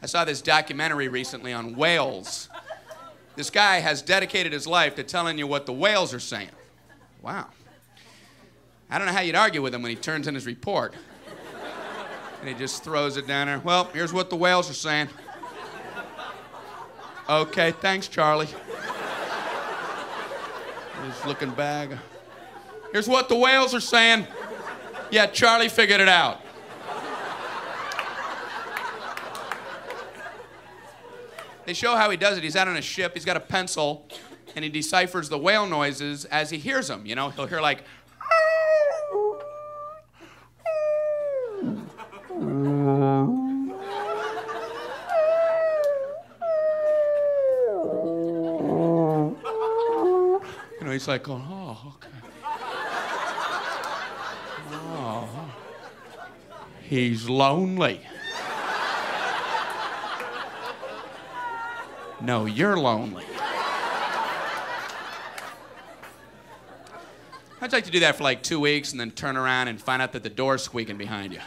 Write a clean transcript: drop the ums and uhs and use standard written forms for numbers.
I saw this documentary recently on whales. This guy has dedicated his life to telling you what the whales are saying. Wow. I don't know how you'd argue with him when he turns in his report. And he just throws it down there. Well, here's what the whales are saying. Okay, thanks, Charlie. He's looking back. Here's what the whales are saying. Yeah, Charlie figured it out. They show how he does it. He's out on a ship, he's got a pencil, and he deciphers the whale noises as he hears them. You know, he'll hear like... You know, he's like going, oh, okay. Oh. He's lonely. No, you're lonely. I'd like to do that for like 2 weeks and then turn around and find out that the door's squeaking behind you.